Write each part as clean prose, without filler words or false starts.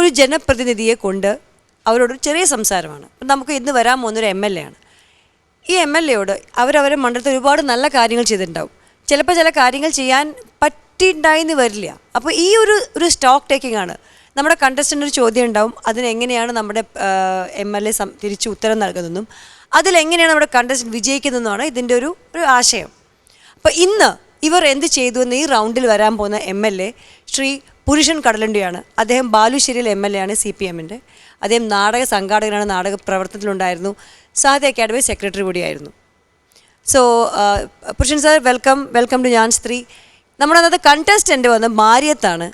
ഒരു ജനപ്രതിനിധിയെ കൊണ്ട് അവരോടൊരു ചെറിയ സംസാരമാണ്. നമുക്ക് ഇന്ന് വരാൻ പോകുന്നൊരു MLA ആണ്. ഈ MLAയോട് അവരവരെ മണ്ഡലത്തിൽ ഒരുപാട് നല്ല കാര്യങ്ങൾ ചെയ്തിട്ടുണ്ടാവും. ചിലപ്പോൾ ചില കാര്യങ്ങൾ ചെയ്യാൻ പറ്റിയിട്ടുണ്ടായിന്ന് വരില്ല. അപ്പോൾ ഈ ഒരു സ്റ്റോക്ക് ടേക്കിംഗ് ആണ്. നമ്മുടെ കണ്ടസ്റ്റൻ്റ് ഒരു ചോദ്യം ഉണ്ടാവും, അതിനെങ്ങനെയാണ് നമ്മുടെ MLA തിരിച്ച് ഉത്തരം നൽകുന്നതെന്നും അതിലെങ്ങനെയാണ് നമ്മുടെ കണ്ടസ്റ്റൻ്റ് വിജയിക്കുന്നതെന്നുമാണ് ഇതിൻ്റെ ഒരു ആശയം. അപ്പോൾ ഇന്ന് ഇവർ എന്ത് ചെയ്തു എന്ന് ഈ റൗണ്ടിൽ വരാൻ പോകുന്ന MLA ശ്രീ പുരുഷൻ കടലുണ്ടിയാണ്. അദ്ദേഹം ബാലുശ്ശേരിയിൽ MLA ആണ്, CPMൻ്റെ. അദ്ദേഹം നാടക സംഘാടകനാണ്, നാടക പ്രവർത്തനത്തിലുണ്ടായിരുന്നു, സാഹിത്യ അക്കാദമി സെക്രട്ടറി കൂടിയായിരുന്നു. സോ പുരുഷൻ സാർ, വെൽക്കം ടു ഞാൻ സ്ത്രീ. നമ്മുടെ അന്നത്തെ കണ്ടസ്റ്റൻ്റ് വന്ന് മാരിയത്താണ്.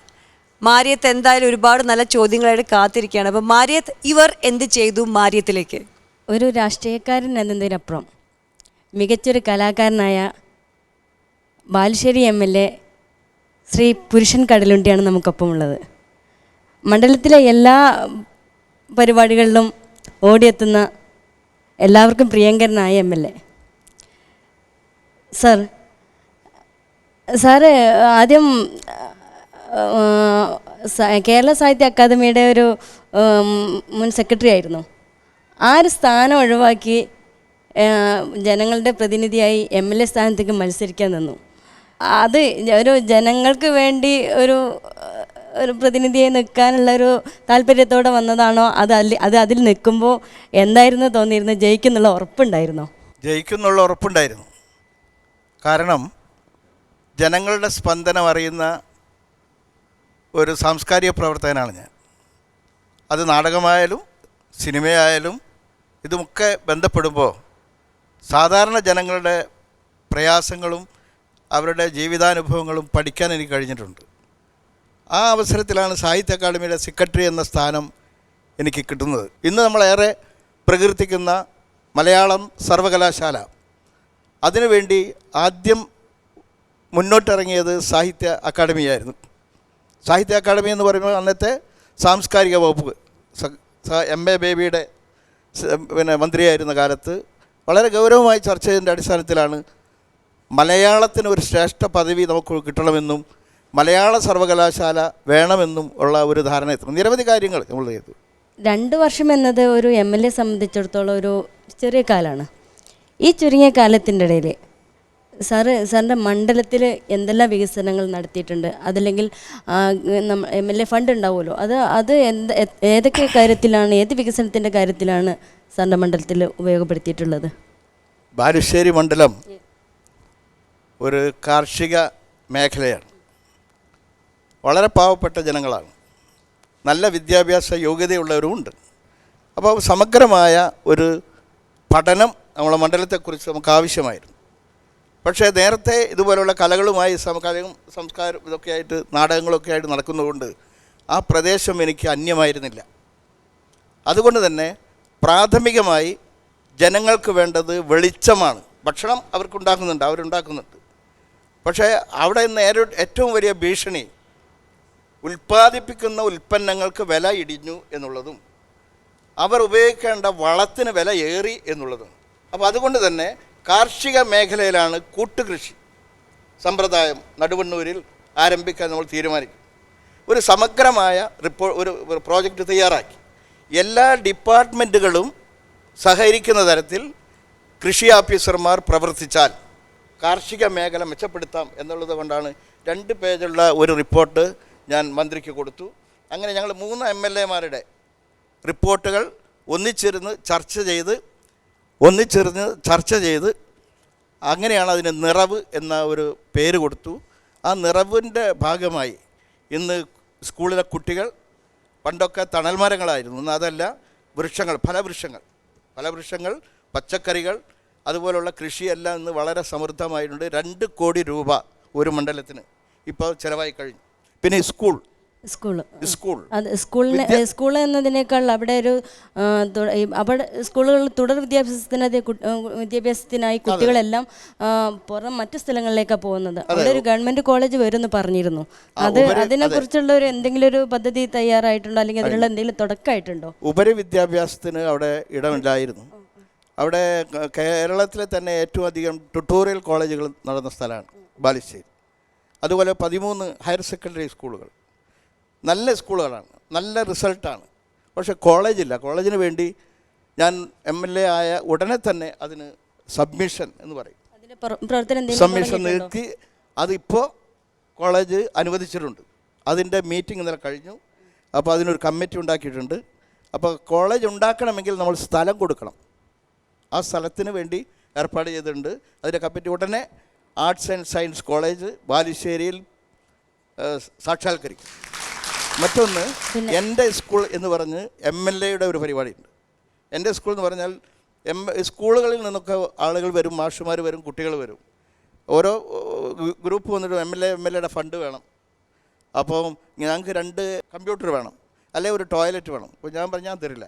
മാരിയത്ത് എന്തായാലും ഒരുപാട് നല്ല ചോദ്യങ്ങളായിട്ട് കാത്തിരിക്കുകയാണ്. അപ്പോൾ മാരിയത്ത്, ഇവർ എന്ത് ചെയ്തു മാരിയത്തിലേക്ക്? ഒരു രാഷ്ട്രീയക്കാരൻ എന്നതിനപ്പുറം മികച്ചൊരു കലാകാരനായ ബാലുശ്ശേരി MLA ശ്രീ പുരുഷൻ കടലുണ്ടിയാണ് നമുക്കൊപ്പമുള്ളത്. മണ്ഡലത്തിലെ എല്ലാ പരിപാടികളിലും ഓടിയെത്തുന്ന എല്ലാവർക്കും പ്രിയങ്കരനായ MLA. സാറ് ആദ്യം കേരള സാഹിത്യ അക്കാദമിയുടെ ഒരു മുൻ സെക്രട്ടറി ആയിരുന്നു. ആ ഒരു സ്ഥാനം ഒഴിവാക്കി ജനങ്ങളുടെ പ്രതിനിധിയായി MLA സ്ഥാനത്തേക്ക് മത്സരിക്കാൻ നിന്നു. അത് ഒരു ജനങ്ങൾക്ക് വേണ്ടി ഒരു പ്രതിനിധിയായി നിൽക്കാനുള്ളൊരു താല്പര്യത്തോടെ വന്നതാണോ, അതിൽ നിൽക്കുമ്പോൾ എന്തായിരുന്നു തോന്നിയിരുന്നത്? ജയിക്കുന്നുള്ള ഉറപ്പുണ്ടായിരുന്നോ? ജയിക്കുന്നുള്ള ഉറപ്പുണ്ടായിരുന്നു. കാരണം ജനങ്ങളുടെ സ്പന്ദനം അറിയുന്ന ഒരു സാംസ്കാരിക പ്രവർത്തകനാണ് ഞാൻ. അത് നാടകമായാലും സിനിമയായാലും ഇതുമൊക്കെ ബന്ധപ്പെടുമ്പോൾ സാധാരണ ജനങ്ങളുടെ പ്രയാസങ്ങളും അവരുടെ ജീവിതാനുഭവങ്ങളും പഠിക്കാൻ എനിക്ക് കഴിഞ്ഞിട്ടുണ്ട്. ആ അവസരത്തിലാണ് സാഹിത്യ അക്കാദമിയുടെ സെക്രട്ടറി എന്ന സ്ഥാനം എനിക്ക് കിട്ടുന്നത്. ഇന്ന് നമ്മളേറെ പ്രകീർത്തിക്കുന്ന മലയാളം സർവകലാശാല, അതിനുവേണ്ടി ആദ്യം മുന്നോട്ടിറങ്ങിയത് സാഹിത്യ അക്കാദമിയായിരുന്നു. സാഹിത്യ അക്കാദമി എന്ന് പറയുമ്പോൾ അന്നത്തെ സാംസ്കാരിക വകുപ്പ് MA ബേബിയുടെ മന്ത്രിയായിരുന്ന കാലത്ത് വളരെ ഗൗരവമായി ചർച്ച ചെയ്തതിൻ്റെ അടിസ്ഥാനത്തിലാണ് മലയാളത്തിന് ഒരു ശ്രേഷ്ഠ പദവി നമുക്ക് കിട്ടണമെന്നും മലയാള സർവകലാശാല വേണമെന്നും ഉള്ള ഒരു ധാരണ എത്തുന്നു. നിരവധി കാര്യങ്ങൾ നമ്മൾ ചെയ്തു. 2 വർഷം എന്നത് ഒരു MLA സംബന്ധിച്ചിടത്തോളം ഒരു ചെറിയ കാലമാണ്. ഈ ചുരുങ്ങിയ കാലത്തിൻ്റെ ഇടയിൽ സാറിൻ്റെ മണ്ഡലത്തിൽ എന്തെല്ലാം വികസനങ്ങൾ നടത്തിയിട്ടുണ്ട്? അതല്ലെങ്കിൽ MLA ഫണ്ട് ഉണ്ടാവുമല്ലോ, അത് ഏതൊക്കെ കാര്യത്തിലാണ്, ഏത് വികസനത്തിൻ്റെ കാര്യത്തിലാണ് സാറിൻ്റെ മണ്ഡലത്തിൽ ഉപയോഗപ്പെടുത്തിയിട്ടുള്ളത്? ബാലുശ്ശേരി മണ്ഡലം ഒരു കാർഷിക മേഖലയാണ്. വളരെ പാവപ്പെട്ട ജനങ്ങളാണ്, നല്ല വിദ്യാഭ്യാസ യോഗ്യതയുള്ളവരുമുണ്ട്. അപ്പോൾ സമഗ്രമായ ഒരു പഠനം നമ്മുടെ മണ്ഡലത്തെക്കുറിച്ച് നമുക്ക് ആവശ്യമായിരുന്നു. പക്ഷേ നേരത്തെ ഇതുപോലുള്ള കലകളുമായി സംസ്കാരം ഇതൊക്കെ ആയിട്ട് നാടകങ്ങളൊക്കെ ആയിട്ട് നടക്കുന്നതുകൊണ്ട് ആ പ്രദേശം എനിക്ക് അന്യമായിരുന്നില്ല. അതുകൊണ്ട് തന്നെ പ്രാഥമികമായി ജനങ്ങൾക്ക് വേണ്ടത് വെളിച്ചമാണ്. ഭക്ഷണം അവരുണ്ടാക്കുന്നുണ്ട്. പക്ഷേ അവിടെ ഏറ്റവും വലിയ ഭീഷണി ഉൽപ്പാദിപ്പിക്കുന്ന ഉൽപ്പന്നങ്ങൾക്ക് വില ഇടിഞ്ഞു എന്നുള്ളതും അവർ ഉപയോഗിക്കേണ്ട വളത്തിന് വില ഏറി എന്നുള്ളതും. അപ്പോൾ അതുകൊണ്ട് തന്നെ കാർഷിക മേഖലയിലാണ് കൂട്ടുകൃഷി സമ്പ്രദായം നടുവണ്ണൂരിൽ ആരംഭിക്കാൻ നമ്മൾ തീരുമാനിക്കും. ഒരു സമഗ്രമായ ഒരു പ്രോജക്റ്റ് തയ്യാറാക്കി എല്ലാ ഡിപ്പാർട്ട്മെൻറ്റുകളും സഹകരിക്കുന്ന തരത്തിൽ കൃഷി ഓഫീസർമാർ പ്രവർത്തിച്ചാൽ കാർഷിക മേഖല മെച്ചപ്പെടുത്താം എന്നുള്ളത് കൊണ്ടാണ് 2 പേജുള്ള ഒരു റിപ്പോർട്ട് ഞാൻ മന്ത്രിക്ക് കൊടുത്തു. അങ്ങനെ ഞങ്ങൾ 3 MLA-മാരുടെ റിപ്പോർട്ടുകൾ ഒന്നിച്ചിരുന്ന് ചർച്ച ചെയ്ത് അങ്ങനെയാണ് അതിന് നിറവ് എന്ന ഒരു പേര് കൊടുത്തു. ആ നിറവിൻ്റെ ഭാഗമായി ഇന്ന് സ്കൂളിലെ കുട്ടികൾ, പണ്ടൊക്കെ തണൽ മരങ്ങളായിരുന്നു, ഇന്ന് അതല്ല, ഫലവൃക്ഷങ്ങൾ, പച്ചക്കറികൾ, അതുപോലുള്ള കൃഷിയെല്ലാം ഇന്ന് വളരെ സമൃദ്ധമായിട്ടുണ്ട്. 2 കോടി രൂപ ഒരു മണ്ഡലത്തിന് ഇപ്പോൾ ചിലവായി കഴിഞ്ഞു. പിന്നെ സ്കൂൾ എന്നതിനേക്കാൾ അവിടെ സ്കൂളുകളിൽ തുടർ വിദ്യാഭ്യാസത്തിനായി കുട്ടികളെല്ലാം പുറം മറ്റു സ്ഥലങ്ങളിലേക്കാണ് പോകുന്നത്. അവിടെ ഒരു ഗവൺമെന്റ് കോളേജ് വരുമെന്ന് പറഞ്ഞിരുന്നു. അതിനെ കുറിച്ചുള്ള എന്തെങ്കിലും ഒരു പദ്ധതി തയ്യാറായിട്ടുണ്ടോ, അല്ലെങ്കിൽ അതിനുള്ള എന്തെങ്കിലും തുടക്കമായിട്ടുണ്ടോ? ഉപരിവിദ്യാഭ്യാസത്തിന് അവിടെ ഇടമില്ലായിരുന്നു. അവിടെ കേരളത്തിലെ തന്നെ ഏറ്റവും അധികം ട്യൂട്ടോറിയൽ കോളേജുകൾ നടന്ന സ്ഥലമാണ് ബാലുശ്ശേരി. അതുപോലെ 13 ഹയർ സെക്കൻഡറി സ്കൂളുകൾ, നല്ല സ്കൂളുകളാണ്, നല്ല റിസൾട്ടാണ്. പക്ഷേ കോളേജില്ല. കോളേജിന് വേണ്ടി ഞാൻ MLA ആയ ഉടനെ തന്നെ അതിന് സബ്മിഷൻ എന്ന് പറയും, അതിന്റെ പ്രവർത്തനം സബ്മിഷൻ നിർത്തി അതിപ്പോൾ കോളേജ് അനുവദിച്ചിട്ടുണ്ട്. അതിൻ്റെ മീറ്റിംഗ് ഇന്നലെ കഴിഞ്ഞു. അപ്പോൾ അതിനൊരു കമ്മിറ്റി ഉണ്ടാക്കിയിട്ടുണ്ട്. അപ്പോൾ കോളേജ് ഉണ്ടാക്കണമെങ്കിൽ നമ്മൾ സ്ഥലം കൊടുക്കണം. ആ സ്ഥലത്തിന് വേണ്ടി ഏർപ്പാട് ചെയ്തിട്ടുണ്ട്. അതിൻ്റെ കമ്മിറ്റി ഉടനെ ആർട്സ് ആൻഡ് സയൻസ് കോളേജ് ബാലുശ്ശേരിയിൽ സാക്ഷാത്കരിക്കും. മറ്റൊന്ന്, എൻ്റെ സ്കൂൾ എന്ന് പറഞ്ഞ് MLAയുടെ ഒരു പരിപാടിയുണ്ട്. എൻ്റെ സ്കൂൾ എന്ന് പറഞ്ഞാൽ സ്കൂളുകളിൽ നിന്നൊക്കെ ആളുകൾ വരും, മാഷുമാർ വരും, കുട്ടികൾ വരും. ഓരോ ഗ്രൂപ്പ് വന്നിട്ട് MLAയുടെ ഫണ്ട് വേണം, അപ്പോൾ ഞങ്ങൾക്ക് 2 കമ്പ്യൂട്ടർ വേണം, അല്ലെങ്കിൽ ഒരു ടോയ്ലറ്റ് വേണം. അപ്പോൾ ഞാൻ പറഞ്ഞാൽ തരില്ല.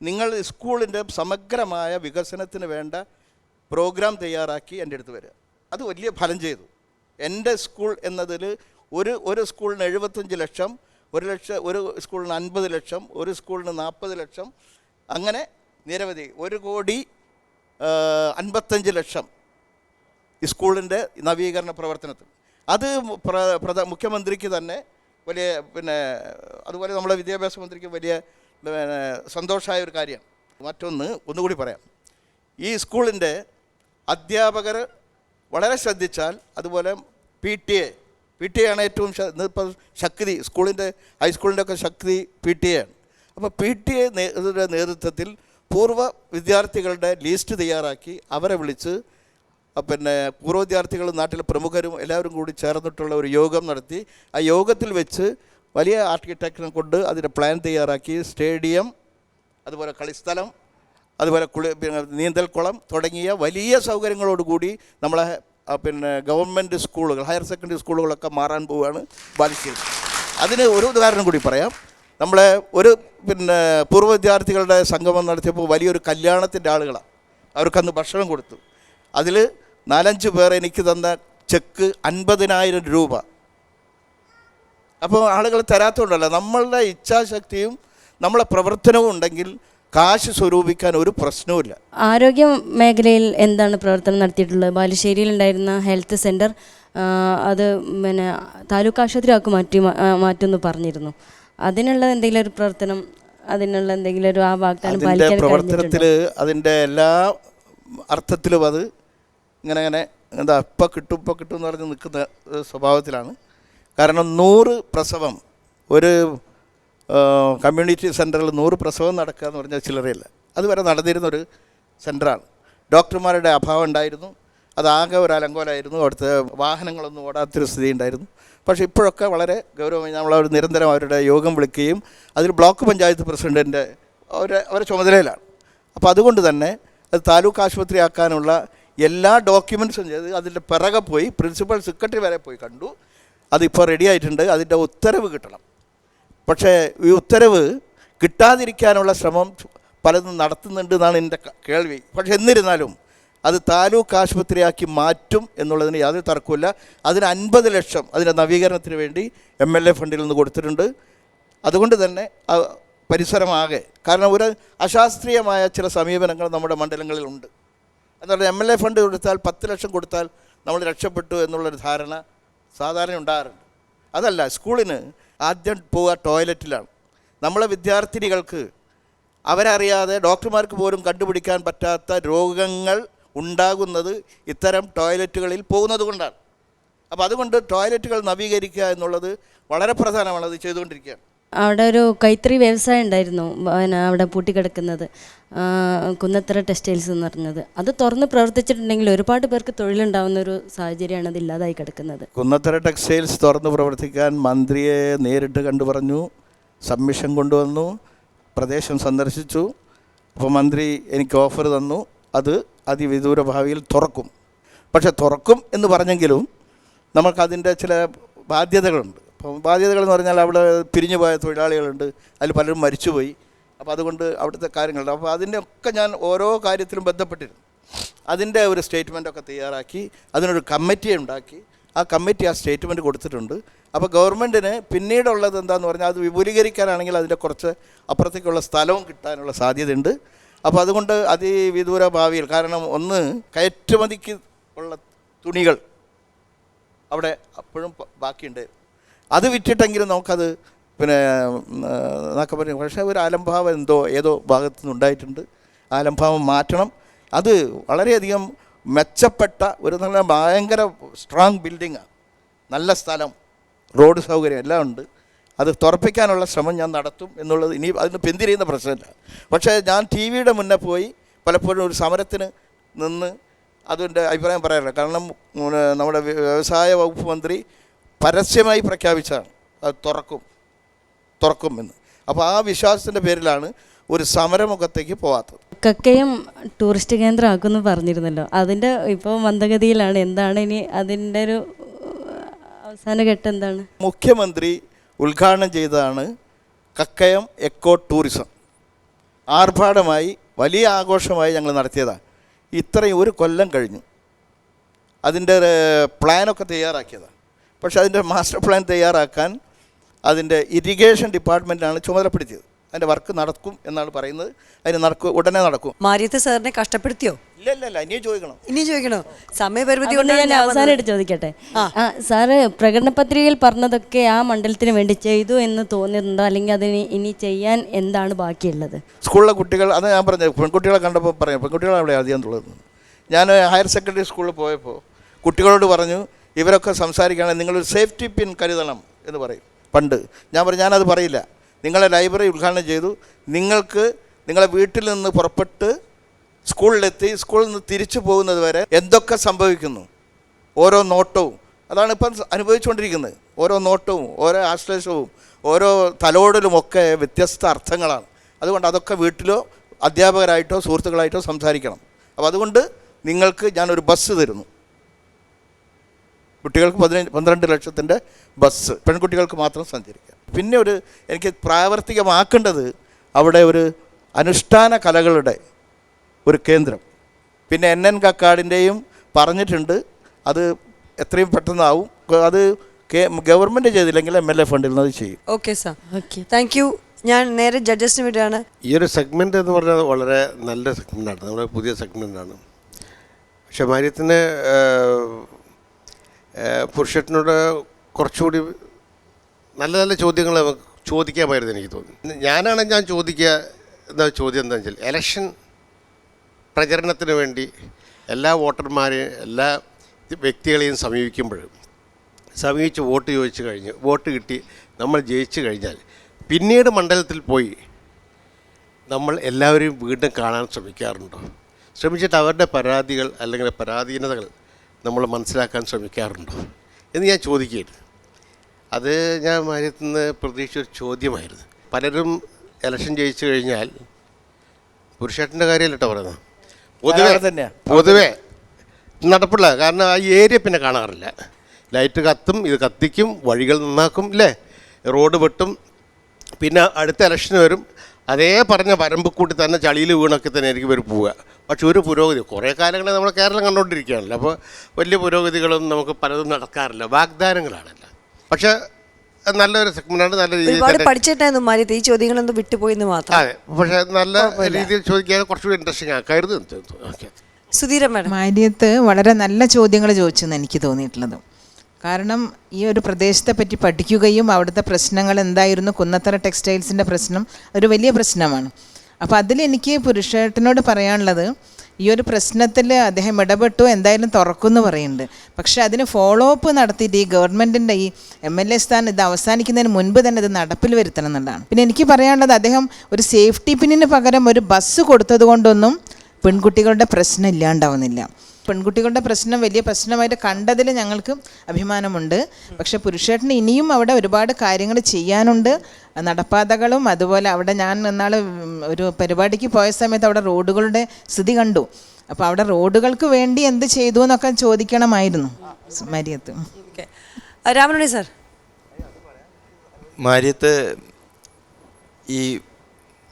നിങ്ങൾ സ്കൂളിൻ്റെ സമഗ്രമായ വികസനത്തിന് വേണ്ട പ്രോഗ്രാം തയ്യാറാക്കി എൻ്റെ അടുത്ത് വരിക. അത് വലിയ ഫലം ചെയ്തു. എൻ്റെ സ്കൂൾ എന്നതിൽ ഒരു സ്കൂളിന് 75 ലക്ഷം, ഒരു സ്കൂളിന് 50 ലക്ഷം, ഒരു സ്കൂളിന് 40 ലക്ഷം, അങ്ങനെ നിരവധി 1,55,00,000 ഈ സ്കൂളിൻ്റെ നവീകരണ പ്രവർത്തനത്തിൽ. അത് മുഖ്യമന്ത്രിക്ക് തന്നെ വലിയ അതുപോലെ നമ്മുടെ വിദ്യാഭ്യാസ മന്ത്രിക്ക് വലിയ സന്തോഷമായ ഒരു കാര്യമാണ്. ഒന്നുകൂടി പറയാം. ഈ സ്കൂളിൻ്റെ അധ്യാപകർ വളരെ ശ്രദ്ധിച്ചാൽ, അതുപോലെ PTA ആണ് ഏറ്റവും ഇപ്പോൾ ശക്തി, സ്കൂളിൻ്റെ ഹൈസ്കൂളിൻ്റെ ഒക്കെ ശക്തി PTA ആണ്. അപ്പോൾ PTA നേതൃത്വത്തിൽ പൂർവ്വ വിദ്യാർത്ഥികളുടെ ലിസ്റ്റ് തയ്യാറാക്കി അവരെ വിളിച്ച് പൂർവ്വ വിദ്യാർത്ഥികളും നാട്ടിലെ പ്രമുഖരും എല്ലാവരും കൂടി ചേർന്നിട്ടുള്ള ഒരു യോഗം നടത്തി. ആ യോഗത്തിൽ വെച്ച് വലിയ ആർക്കിടെക്റ്റിനെ കൊണ്ട് അതിൻ്റെ പ്ലാൻ തയ്യാറാക്കി. സ്റ്റേഡിയം, അതുപോലെ കളിസ്ഥലം, അതുപോലെ നീന്തൽക്കുളം തുടങ്ങിയ വലിയ സൗകര്യങ്ങളോടുകൂടി നമ്മളെ ഗവൺമെൻറ് സ്കൂളുകൾ, ഹയർ സെക്കൻഡറി സ്കൂളുകളൊക്കെ മാറാൻ പോവുകയാണ് ബാലുശ്ശേരി. അതിന് ഒരു ഉദാഹരണം കൂടി പറയാം. നമ്മളെ ഒരു പൂർവ്വ വിദ്യാർത്ഥികളുടെ സംഗമം നടത്തിയപ്പോൾ വലിയൊരു കല്യാണത്തിൻ്റെ ആളുകളാണ്. അവർക്കന്ന് ഭക്ഷണം കൊടുത്തു. അതിൽ 4-5 പേർ എനിക്ക് തന്ന ചെക്ക് 50,000 രൂപ. അപ്പോൾ ആളുകൾ തരാത്തതുകൊണ്ടല്ല, നമ്മളുടെ ഇച്ഛാശക്തിയും നമ്മളെ പ്രവർത്തനവും ഉണ്ടെങ്കിൽ കാശ് സ്വരൂപിക്കാൻ ഒരു പ്രശ്നവുമില്ല. ആരോഗ്യ മേഖലയിൽ എന്താണ് പ്രവർത്തനം നടത്തിയിട്ടുള്ളത്? ബാലുശ്ശേരിയിൽ ഉണ്ടായിരുന്ന ഹെൽത്ത് സെൻറ്റർ അത് താലൂക്ക് ആശുപത്രിയാക്കി മാറ്റുമെന്ന് പറഞ്ഞിരുന്നു. അതിനുള്ള എന്തെങ്കിലും ഒരു പ്രവർത്തനം, അതിനുള്ള എന്തെങ്കിലും ഒരു ആ വാഗ്ദാനം പാലിക്കാൻ പ്രവർത്തനത്തിൽ അതിൻ്റെ എല്ലാ അർത്ഥത്തിലും അത് ഇങ്ങനെ ഇപ്പം കിട്ടും എന്ന് പറഞ്ഞ് നിൽക്കുന്ന സ്വഭാവത്തിലാണ്. കാരണം 100 പ്രസവം ഒരു കമ്മ്യൂണിറ്റി സെൻറ്ററിൽ 100 പ്രസവം നടക്കുക എന്ന് പറഞ്ഞാൽ ചില്ലറയില്ല. അതുവരെ നടന്നിരുന്നൊരു സെൻറ്ററാണ്. ഡോക്ടർമാരുടെ അഭാവം ഉണ്ടായിരുന്നു. അതാകെ ഒരു അലങ്കോലമായിരുന്നു. അവിടുത്തെ വാഹനങ്ങളൊന്നും ഓടാത്തൊരു സ്ഥിതി ഉണ്ടായിരുന്നു. പക്ഷേ ഇപ്പോഴൊക്കെ വളരെ ഗൗരവമായി നമ്മളവർ നിരന്തരം അവരുടെ യോഗം വിളിക്കുകയും അതിൽ ബ്ലോക്ക് പഞ്ചായത്ത് പ്രസിഡൻറ്റിൻ്റെ അവരെ ചുമതലയിലാണ്. അപ്പോൾ അതുകൊണ്ട് തന്നെ അത് താലൂക്ക് ആശുപത്രി ആക്കാനുള്ള എല്ലാ ഡോക്യുമെൻറ്റ്സും ചെയ്ത് അതിൻ്റെ പിറകെ പോയി പ്രിൻസിപ്പൽ സെക്രട്ടറി വരെ പോയി കണ്ടു. അതിപ്പോൾ റെഡി ആയിട്ടുണ്ട്. അതിൻ്റെ ഉത്തരവ് കിട്ടണം. പക്ഷേ ഈ ഉത്തരവ് കിട്ടാതിരിക്കാനുള്ള ശ്രമം പലതും നടത്തുന്നുണ്ട് എന്നാണ് എൻ്റെ കേൾവി. പക്ഷേ എന്നിരുന്നാലും അത് താലൂക്ക് ആശുപത്രിയാക്കി മാറ്റും എന്നുള്ളതിന് യാതൊരു തർക്കമില്ല. അതിന് 50 ലക്ഷം അതിൻ്റെ നവീകരണത്തിന് വേണ്ടി MLA ഫണ്ടിൽ നിന്ന് കൊടുത്തിട്ടുണ്ട്. അതുകൊണ്ട് തന്നെ പരിസരമാകെ, കാരണം ഒരു അശാസ്ത്രീയമായ ചില സമീപനങ്ങൾ നമ്മുടെ മണ്ഡലങ്ങളിലുണ്ട്. എന്നാൽ MLA ഫണ്ട് കൊടുത്താൽ 10 ലക്ഷം കൊടുത്താൽ നമ്മൾ രക്ഷപ്പെട്ടു എന്നുള്ളൊരു ധാരണ സാധാരണ ഉണ്ടാകാറുണ്ട്. അതല്ല, സ്കൂളിന് ആദ്യം പോവുക ടോയ്ലറ്റിലാണ്. നമ്മളെ വിദ്യാർത്ഥിനികൾക്ക് അവരറിയാതെ ഡോക്ടർമാർക്ക് പോലും കണ്ടുപിടിക്കാൻ പറ്റാത്ത രോഗങ്ങൾ ഉണ്ടാകുന്നത് ഇത്തരം ടോയ്ലറ്റുകളിൽ പോകുന്നത് കൊണ്ടാണ്. അപ്പോൾ അതുകൊണ്ട് ടോയ്ലറ്റുകൾ നവീകരിക്കുക എന്നുള്ളത് വളരെ പ്രധാനമാണ്. അത് ചെയ്തുകൊണ്ടിരിക്കുകയാണ്. അവിടെ ഒരു കൈത്തറി വ്യവസായം ഉണ്ടായിരുന്നു, അവിടെ പൂട്ടിക്കിടക്കുന്നത്, കുന്നത്തറ ടെക്സ്റ്റൈൽസ് എന്ന് പറഞ്ഞത്. അത് തുറന്ന് പ്രവർത്തിച്ചിട്ടുണ്ടെങ്കിൽ ഒരുപാട് പേർക്ക് തൊഴിലുണ്ടാവുന്ന ഒരു സാഹചര്യമാണ് അത് ഇല്ലാതായി കിടക്കുന്നത്. കുന്നത്തറ ടെക്സ്റ്റൈൽസ് തുറന്ന് പ്രവർത്തിക്കാൻ മന്ത്രിയെ നേരിട്ട് കണ്ടു പറഞ്ഞു, സബ്മിഷൻ കൊണ്ടുവന്നു, പ്രദേശം സന്ദർശിച്ചു. അപ്പോൾ മന്ത്രി എനിക്ക് ഓഫർ തന്നു, അത് അതിവിദൂര ഭാവിയിൽ തുറക്കും. പക്ഷെ തുറക്കും എന്ന് പറഞ്ഞെങ്കിലും നമുക്കതിൻ്റെ ചില ബാധ്യതകളുണ്ട്. അപ്പം ബാധ്യതകൾ എന്ന് പറഞ്ഞാൽ അവിടെ പിരിഞ്ഞു പോയ തൊഴിലാളികളുണ്ട്, അതിൽ പലരും മരിച്ചുപോയി. അപ്പോൾ അതുകൊണ്ട് അവിടുത്തെ കാര്യങ്ങളുണ്ട്. അപ്പോൾ അതിൻ്റെ ഒക്കെ ഞാൻ ഓരോ കാര്യത്തിലും ബന്ധപ്പെട്ടിരുന്നു. അതിൻ്റെ ഒരു സ്റ്റേറ്റ്മെൻറ്റൊക്കെ തയ്യാറാക്കി അതിനൊരു കമ്മിറ്റി ഉണ്ടാക്കി. ആ കമ്മിറ്റി ആ സ്റ്റേറ്റ്മെൻറ്റ് കൊടുത്തിട്ടുണ്ട്. അപ്പോൾ ഗവൺമെൻറ്റിന് പിന്നീടുള്ളത് എന്താണെന്ന് പറഞ്ഞാൽ അത് വിപുലീകരിക്കാനാണെങ്കിൽ അതിൻ്റെ കുറച്ച് അപ്പുറത്തേക്കുള്ള സ്ഥലവും കിട്ടാനുള്ള സാധ്യതയുണ്ട്. അപ്പോൾ അതുകൊണ്ട് അതിവിദൂര ഭാവിയിൽ, കാരണം ഒന്ന് കയറ്റുമതിക്ക് ഉള്ള തുണികൾ അവിടെ അപ്പോഴും ബാക്കിയുണ്ട്. അത് വിറ്റിട്ടെങ്കിലും നമുക്കത് പിന്നെ എന്നൊക്കെ പറഞ്ഞു. പക്ഷേ ഒരു അലംഭാവം ഏതോ ഭാഗത്തു നിന്നുണ്ടായിട്ടുണ്ട്. ആ അലംഭാവം മാറ്റണം. അത് വളരെയധികം മെച്ചപ്പെട്ട ഒരു നല്ല ഭയങ്കര സ്ട്രോങ് ബിൽഡിങ്ങാണ്, നല്ല സ്ഥലം, റോഡ് സൗകര്യം എല്ലാം ഉണ്ട്. അത് തുറപ്പിക്കാനുള്ള ശ്രമം ഞാൻ നടത്തും എന്നുള്ളത് ഇനി അതിന് പിന്തിരിയുന്ന പ്രശ്നമില്ല. പക്ഷേ ഞാൻ ടി വിയുടെ മുന്നേ പോയി പലപ്പോഴും ഒരു സമരത്തിന് നിന്ന് അതിൻ്റെ അഭിപ്രായം പറയാറില്ല. കാരണം നമ്മുടെ വ്യവസായ വകുപ്പ് മന്ത്രി പരസ്യമായി പ്രഖ്യാപിച്ചതാണ് അത് തുറക്കും എന്ന്. അപ്പോൾ ആ വിശ്വാസത്തിൻ്റെ പേരിലാണ് ഒരു സമരമുഖത്തേക്ക് പോകാത്തത്. കക്കയം ടൂറിസ്റ്റ് കേന്ദ്രമാക്കുമെന്ന് പറഞ്ഞിരുന്നല്ലോ, അതിൻ്റെ ഇപ്പോൾ മന്ദഗതിയിലാണ്. എന്താണ് ഇനി അതിൻ്റെ ഒരു അവസാന ഘട്ടം എന്താണ്? മുഖ്യമന്ത്രി ഉദ്ഘാടനം ചെയ്തതാണ് കക്കയം എക്കോ ടൂറിസം. ആർഭാടമായി വലിയ ആഘോഷമായി ഞങ്ങൾ നടത്തിയതാണ്. ഇത്രയും ഒരു കൊല്ലം കഴിഞ്ഞു അതിൻ്റെ പ്ലാനൊക്കെ തയ്യാറാക്കിയതാണ്. പക്ഷേ അതിൻ്റെ മാസ്റ്റർ പ്ലാൻ തയ്യാറാക്കാൻ അതിൻ്റെ ഇറിഗേഷൻ ഡിപ്പാർട്ട്മെൻറ്റാണ് ചുമതലപ്പെടുത്തിയത്. അതിൻ്റെ വർക്ക് നടക്കും എന്നാണ് പറയുന്നത്. ഉടനെ നടക്കും. മാരിയത്ത് സാറിനെ കഷ്ടപ്പെടുത്തിയോ? ഇല്ല, ഇനിയും ചോദിക്കണോ? സമയപരിമിതി കൊണ്ട് ഞാൻ അവസാനമായിട്ട് ചോദിക്കട്ടെ. സാറ് പ്രകടന പത്രികയിൽ പറഞ്ഞതൊക്കെ ആ മണ്ഡലത്തിന് വേണ്ടി ചെയ്തു എന്ന് തോന്നുന്നുണ്ടോ, അല്ലെങ്കിൽ അതിന് ഇനി ചെയ്യാൻ എന്താണ് ബാക്കിയുള്ളത്? സ്കൂളിലെ കുട്ടികൾ, അത് ഞാൻ പറഞ്ഞത്, പെൺകുട്ടികളെ കണ്ടപ്പോൾ പറയാം, പെൺകുട്ടികളാണ് അവിടെ അധികം തുള്ളത്. ഞാൻ ഹയർ സെക്കൻഡറി സ്കൂളിൽ പോയപ്പോൾ കുട്ടികളോട് പറഞ്ഞു, ഇവരൊക്കെ സംസാരിക്കുകയാണെങ്കിൽ നിങ്ങളൊരു സേഫ്റ്റി പിൻ കരുതണം എന്ന് പറയും. പണ്ട് ഞാൻ പറഞ്ഞു, ഞാനത് പറയില്ല. നിങ്ങളെ ലൈബ്രറി ഉദ്ഘാടനം ചെയ്തു, നിങ്ങൾക്ക് നിങ്ങളെ വീട്ടിൽ നിന്ന് പുറപ്പെട്ട് സ്കൂളിലെത്തി സ്കൂളിൽ നിന്ന് തിരിച്ചു പോകുന്നത് വരെ എന്തൊക്കെ സംഭവിക്കുന്നു, ഓരോ നോട്ടവും, അതാണ് ഇപ്പം അനുഭവിച്ചുകൊണ്ടിരിക്കുന്നത്. ഓരോ നോട്ടവും ഓരോ ആശ്ലേഷവും ഓരോ തലോടലുമൊക്കെ വ്യത്യസ്ത അർത്ഥങ്ങളാണ്. അതുകൊണ്ട് അതൊക്കെ വീട്ടിലോ അധ്യാപകരായിട്ടോ സുഹൃത്തുക്കളായിട്ടോ സംസാരിക്കണം. അപ്പോൾ അതുകൊണ്ട് നിങ്ങൾക്ക് ഞാനൊരു ബസ് തരുന്നു. കുട്ടികൾക്ക് 12 ലക്ഷത്തിൻ്റെ ബസ്, പെൺകുട്ടികൾക്ക് മാത്രം സഞ്ചരിക്കാം. പിന്നെ എനിക്ക് പ്രാവർത്തികമാക്കേണ്ടത് അവിടെ ഒരു അനുഷ്ഠാന കലകളുടെ ഒരു കേന്ദ്രം. പിന്നെ NN കക്കാടിൻ്റെയും പറഞ്ഞിട്ടുണ്ട്, അത് എത്രയും പെട്ടെന്നാവും. അത് ഗവൺമെൻറ് ചെയ്തില്ലെങ്കിൽ MLA ഫണ്ടിൽ നിന്ന് അത് ചെയ്യും. Okay sir, okay, thank you. ഞാൻ നേരെ ജഡ്ജസിന് വേണ്ടിയാണ്. ഈ ഒരു സെഗ്മെൻ്റ് എന്ന് പറഞ്ഞാൽ വളരെ നല്ല സെഗ്മെൻ്റാണ്, നമ്മുടെ പുതിയ സെഗ്മെൻ്റാണ്. പക്ഷെ മാര്യത്തിന് പുരുഷനോട് കുറച്ചുകൂടി നല്ല നല്ല ചോദ്യങ്ങൾ ചോദിക്കാമായിരുന്നു എനിക്ക് തോന്നി. ഞാൻ ചോദിക്കുക ചോദ്യം എന്താ വെച്ചാൽ, ഇലക്ഷൻ പ്രചരണത്തിന് വേണ്ടി എല്ലാ വോട്ടർമാരെയും എല്ലാ വ്യക്തികളെയും സമീപിച്ച് വോട്ട് ചോദിച്ചു കഴിഞ്ഞ് വോട്ട് കിട്ടി നമ്മൾ ജയിച്ചു കഴിഞ്ഞാൽ പിന്നീട് മണ്ഡലത്തിൽ പോയി നമ്മൾ എല്ലാവരെയും വീണ്ടും കാണാൻ ശ്രമിച്ചിട്ട് അവരുടെ പരാതികൾ അല്ലെങ്കിൽ പരാധീനതകൾ നമ്മൾ മനസ്സിലാക്കാൻ ശ്രമിക്കാറുണ്ടോ എന്ന് ഞാൻ ചോദിക്കുകയാണ്. അത് ഞാൻ മാര്യത്തിൽ നിന്ന് പ്രതീക്ഷിച്ചൊരു ചോദ്യമായിരുന്നു. പലരും ഇലക്ഷൻ ജയിച്ചു കഴിഞ്ഞാൽ, പുരുഷേട്ടൻ്റെ കാര്യമല്ല കേട്ടോ പറയുന്നത്, പൊതുവെ നടപ്പില്ല. കാരണം ആ ഏരിയ പിന്നെ കാണാറില്ല. ലൈറ്റ് കത്തും, ഇത് കത്തിക്കും, വഴികൾ നന്നാക്കും, ഇല്ലേ, റോഡ് വെട്ടും. പിന്നെ അടുത്ത ഇലക്ഷന് വരും, അതേ പറഞ്ഞ വരമ്പ് കൂട്ടി തന്നെ ചളിയിൽ വീണൊക്കെ തന്നെ ആയിരിക്കും ഇവർ പോവുക. പക്ഷെ ഒരു പുരോഗതി കുറേ കാലങ്ങളെ നമ്മൾ കേരളം കണ്ടുകൊണ്ടിരിക്കുകയാണല്ലോ. അപ്പോൾ വലിയ പുരോഗതികളൊന്നും നമുക്ക് പലതും നടക്കാറില്ല, വാഗ്ദാനങ്ങളാണല്ലോ. പക്ഷേ നല്ലൊരു സെഗ്മെൻ്റാണ്, നല്ല രീതിയിൽ പഠിച്ചിട്ടായിരുന്നു മാരിയത്ത്, ഈ ചോദ്യങ്ങളൊന്നും വിട്ടുപോയെന്ന് മാത്രം. അതെ, പക്ഷേ നല്ല രീതിയിൽ ചോദിക്കാൻ കുറച്ചുകൂടി ഇൻട്രസ്റ്റിംഗ് ആക്കായിരുന്നു. Okay, Sudheera madam. മാര്യത്ത് വളരെ നല്ല ചോദ്യങ്ങൾ ചോദിച്ചെന്ന് എനിക്ക് തോന്നിയിട്ടുള്ളത്. കാരണം ഈ ഒരു പ്രദേശത്തെ പറ്റി പഠിക്കുകയും അവിടുത്തെ പ്രശ്നങ്ങൾ എന്തായിരുന്നു, കുന്നത്തറ ടെക്സ്റ്റൈൽസിൻ്റെ പ്രശ്നം ഒരു വലിയ പ്രശ്നമാണ്. അപ്പോൾ അതിലെനിക്ക് പുരുഷേട്ടനോട് പറയാനുള്ളത്, ഈ ഒരു പ്രശ്നത്തിൽ അദ്ദേഹം ഇടപെട്ടു, എന്തായാലും തുറക്കുമെന്ന് പറയുന്നുണ്ട്. പക്ഷേ അതിന് ഫോളോ അപ്പ് നടത്തിയിട്ട് ഈ ഗവൺമെൻറ്റിൻ്റെ ഈ MLA സ്ഥാനം ഇത് അവസാനിക്കുന്നതിന് മുൻപ് തന്നെ ഇത് നടപ്പിൽ വരുത്തണം എന്നുള്ളതാണ്. പിന്നെ എനിക്ക് പറയാനുള്ളത്, അദ്ദേഹം ഒരു സേഫ്റ്റി പിന്നിന് പകരം ഒരു ബസ് കൊടുത്തത് കൊണ്ടൊന്നും പെൺകുട്ടികളുടെ പ്രശ്നം ഇല്ലാണ്ടാവുന്നില്ല. പെൺകുട്ടികളുടെ പ്രശ്നം വലിയ പ്രശ്നമായിട്ട് കണ്ടതിൽ ഞങ്ങൾക്ക് അഭിമാനമുണ്ട്. പക്ഷേ പുരുഷേട്ടന് ഇനിയും അവിടെ ഒരുപാട് കാര്യങ്ങൾ ചെയ്യാനുണ്ട്, നടപ്പാതകളും. അതുപോലെ അവിടെ ഞാൻ ഇന്നാൾ ഒരു പരിപാടിക്ക് പോയ സമയത്ത് അവിടെ റോഡുകളുടെ സ്ഥിതി കണ്ടു. അപ്പോൾ അവിടെ റോഡുകൾക്ക് വേണ്ടി എന്ത് ചെയ്തു എന്നൊക്കെ ചോദിക്കണമായിരുന്നു മാര്യത്ത്. രാമനുണ്ണി സാർ. മാര്യത്ത്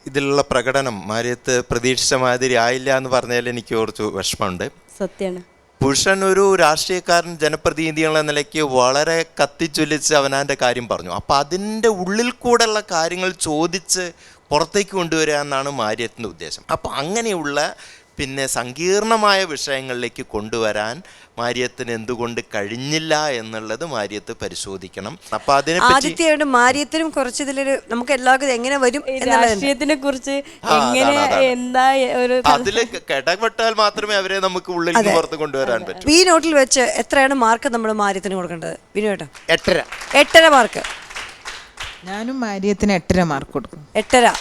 ഇതിലുള്ള പ്രകടനം മാര്യത്ത് പ്രതീക്ഷിച്ച മാതിരി ആയില്ല എന്ന് പറഞ്ഞാൽ എനിക്ക് കുറച്ച് വിഷമമുണ്ട്. സത്യമാണ്. പുരുഷൻ ഒരു രാഷ്ട്രീയക്കാരൻ, ജനപ്രതിനിധി എന്നുള്ള നിലയ്ക്ക് വളരെ കത്തിച്ചൊല്ലിച്ച് അവനാൻ്റെ കാര്യം പറഞ്ഞു. അപ്പം അതിൻ്റെ ഉള്ളിൽ കൂടെയുള്ള കാര്യങ്ങൾ ചോദിച്ച് പുറത്തേക്ക് കൊണ്ടുവരിക എന്നാണ് മാര്യത്തിൻ്റെ ഉദ്ദേശം. അപ്പം അങ്ങനെയുള്ള പിന്നെ സങ്കീർണമായ വിഷയങ്ങളിലേക്ക് കൊണ്ടുവരാൻ മാരിയത്തിന് എന്തുകൊണ്ട് കഴിഞ്ഞില്ല എന്നുള്ളത് മാരിയത്ത് പരിശോധിക്കണം. അപ്പം അതിനെപ്പറ്റി ആദിത്യയോട് മാരിയത്തിനും കുറച്ച് ഇതിലൊരു നമുക്ക് എല്ലാവർക്കും എങ്ങനെ വരും എന്നുള്ളത് രാഷ്ട്രീയത്തിനെ കുറിച്ച് എങ്ങനെ എന്താ ഒരു അതിൽ ഇടപെട്ടാൽ മാത്രമേ അവരെ നമുക്ക് ഉള്ളിൽ നിന്ന് പുറത്ത് കൊണ്ടുവരാൻ പറ്റൂ. ഈ നോട്ടിൽ വെച്ച് എത്രയാണ് മാർക്ക് നമ്മൾ മാരിയത്തിന് കൊടുക്കേണ്ടത്? വിനു ഏട്ടാ 8.5. 8.5 മാർക്ക്. ഞാനും മാരിയത്തിന് 8.5 മാർക്ക് കൊടുക്കും. 8.5.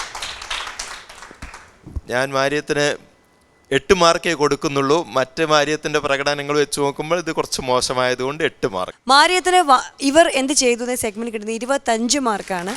ഞാൻ മാരിയത്തിന് 8 മാർക്കേ കൊടുക്കുന്നുള്ളൂ. മറ്റ് മാരിയത്തിന്റെ പ്രകടനങ്ങൾ വെച്ച് നോക്കുമ്പോൾ ഇത് കുറച്ച് മോശമായതുകൊണ്ട് 8 മാർക്ക്. മാരിയത്തിന് ഇവർ എന്ത് ചെയ്തു എന്ന സെഗ്മെന്റ് കിട്ടുന്നത് 25 മാർക്കാണ്.